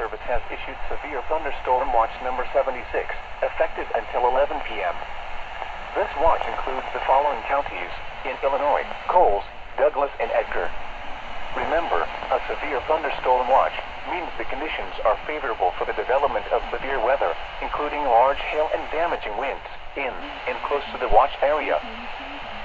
Service has issued severe thunderstorm watch number 76, effective until 11 p.m. This watch includes the following counties in Illinois: Coles, Douglas, and Edgar. Remember, a severe thunderstorm watch means the conditions are favorable for the development of severe weather, including large hail and damaging winds in and close to the watch area.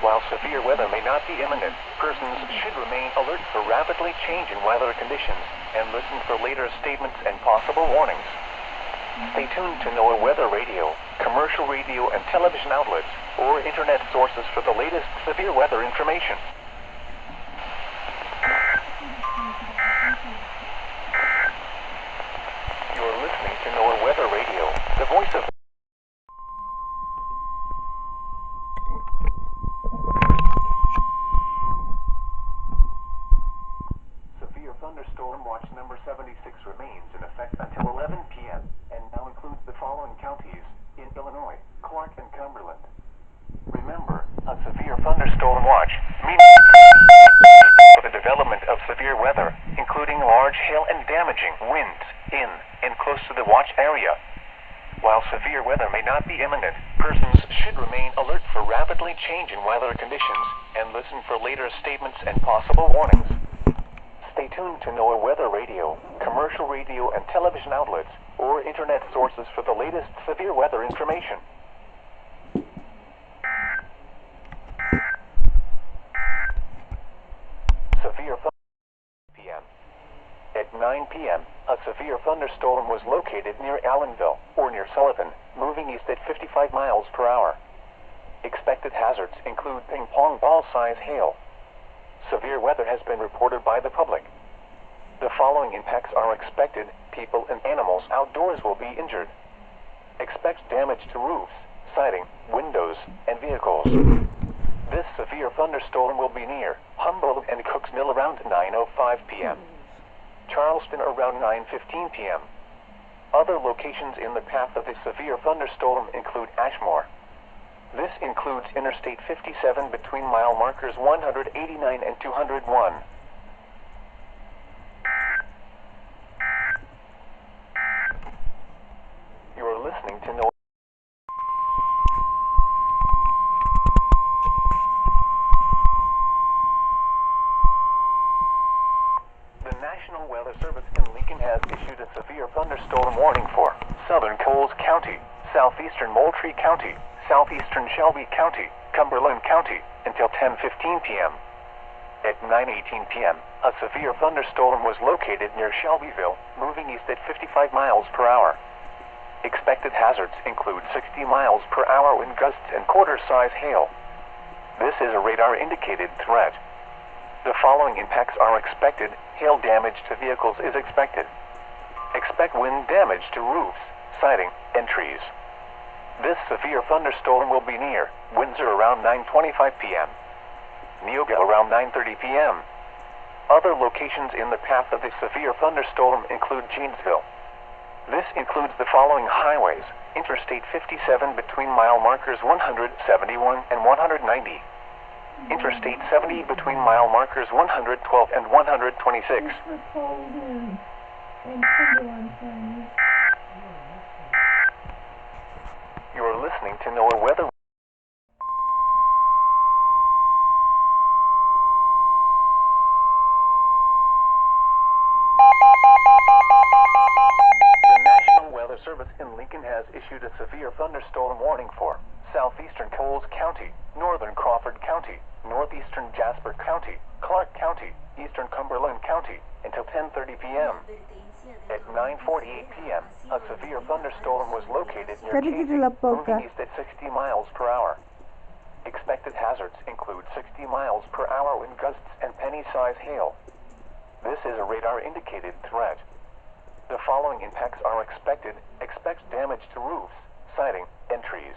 While severe weather may not be imminent, persons should remain alert for rapidly changing weather conditions and listen for later statements and possible warnings. Stay tuned to NOAA weather radio, commercial radio and television outlets, or internet sources for the latest severe weather information. You're listening to NOAA weather radio, the voice of Thunderstorm watch number 76 remains in effect until 11 p.m. and now includes the following counties in Illinois: Clark and Cumberland. Remember, a severe thunderstorm watch means for the development of severe weather, including large hail and damaging winds in and close to the watch area. While severe weather may not be imminent, persons should remain alert for rapidly changing weather conditions and listen for later statements and possible warnings. Stay tuned to NOAA weather radio, commercial radio and television outlets, or internet sources for the latest severe weather information. Severe p.m. At 9 p.m., a severe thunderstorm was located near Allenville, or near Sullivan, moving east at 55 miles per hour. Expected hazards include ping-pong ball-size hail. Severe weather has been reported by the public. The following impacts are expected. People and animals outdoors will be injured. Expect damage to roofs, siding, windows, and vehicles. This severe thunderstorm will be near Humboldt and Cooks Mill around 9:05 p.m. Charleston around 9:15 p.m. Other locations in the path of the severe thunderstorm include Ashmore. This includes Interstate 57 between mile markers 189 and 201. You are listening to NOAA. The National Weather Service in Lincoln has issued a severe thunderstorm warning for southern Coles County, southeastern Moultrie County, southeastern Shelby County, Cumberland County, until 10:15 p.m. At 9:18 p.m., a severe thunderstorm was located near Shelbyville, moving east at 55 miles per hour. Expected hazards include 60 miles per hour wind gusts and quarter-size hail. This is a radar-indicated threat. The following impacts are expected. Hail damage to vehicles is expected. Expect wind damage to roofs, siding, and trees. This severe thunderstorm will be near Windsor around 9:25 p.m. Neoga around 9:30 p.m. Other locations in the path of the severe thunderstorm include Janesville. This includes the following highways: Interstate 57 between mile markers 171 and 190. Interstate 70 between mile markers 112 and 126. You are listening to NOAA weather. The National Weather Service in Lincoln has issued a severe thunderstorm warning for southeastern Coles County, northern Crawford County, northeastern Jasper County, Clark County, eastern Cumberland County, until 10:30 p.m. At 9:48 p.m., a severe thunderstorm was located near Casey, moving east at 60 miles per hour. Expected hazards include 60 miles per hour wind gusts and penny-size hail. This is a radar-indicated threat. The following impacts are expected. Expect damage to roofs, siding, and trees.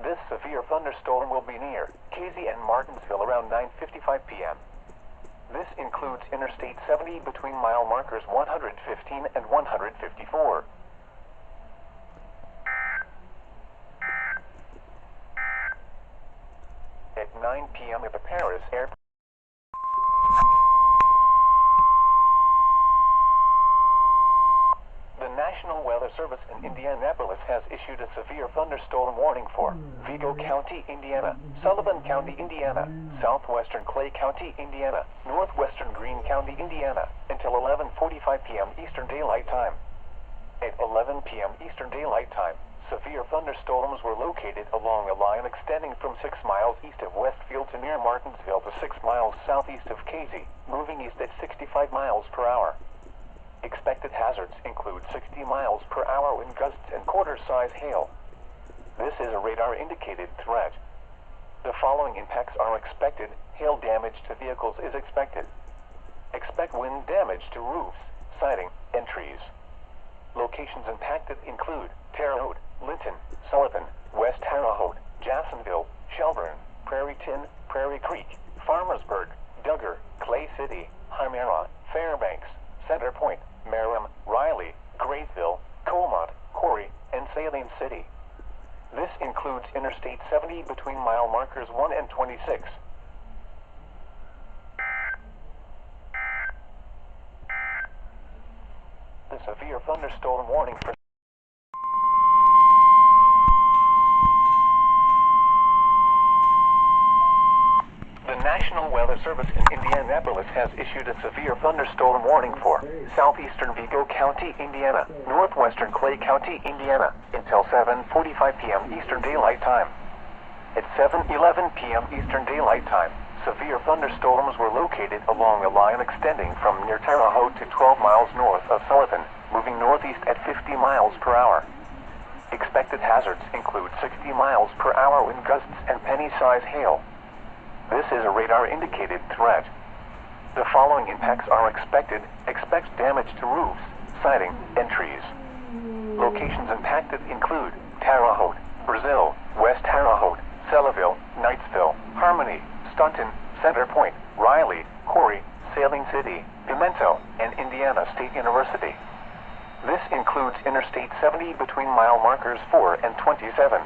This severe thunderstorm will be near Casey and Martinsville around 9:55 p.m. This includes Interstate 70 between mile markers 115 and 154. At 9 p.m. at the Paris airport. National Weather Service in Indianapolis has issued a severe thunderstorm warning for Vigo County, Indiana, Sullivan County, Indiana, southwestern Clay County, Indiana, northwestern Greene County, Indiana, until 11:45 p.m. Eastern Daylight Time. At 11 p.m. Eastern Daylight Time, severe thunderstorms were located along a line extending from 6 miles east of Westfield to near Martinsville to 6 miles southeast of Casey, moving east at 65 miles per hour. Expected hazards include 60 miles per hour wind gusts and quarter-size hail. This is a radar-indicated threat. The following impacts are expected. Hail damage to vehicles is expected. Expect wind damage to roofs, siding, and trees. Locations impacted include Terre Haute, Linton, Sullivan, West Terre Haute, Jacksonville, Shelburne, Prairie Tin, Prairie Creek, Farmersburg, Duggar, Clay City, Hymera, Fairbanks, Center Point, Merrim, Riley, Grayville, Colmont, Corry, and Saline City. This includes Interstate 70 between mile markers 1 and 26. The severe thunderstorm warning for The National Weather Service in Indianapolis has issued a severe thunderstorm warning for southeastern Vigo County, Indiana, northwestern Clay County, Indiana, until 7:45 p.m. Eastern Daylight Time. At 7:11 p.m. Eastern Daylight Time, severe thunderstorms were located along a line extending from near Terre Haute to 12 miles north of Sullivan, moving northeast at 50 miles per hour. Expected hazards include 60 miles per hour wind gusts and penny-size hail. This is a radar-indicated threat. The following impacts are expected. Expect damage to roofs, siding, and trees. Locations impacted include Terre Haute, Brazil, West Terre Haute, Sellaville, Knightsville, Harmony, Staunton, Center Point, Riley, Corry, Saline City, Pimento, and Indiana State University. This includes Interstate 70 between mile markers 4 and 27.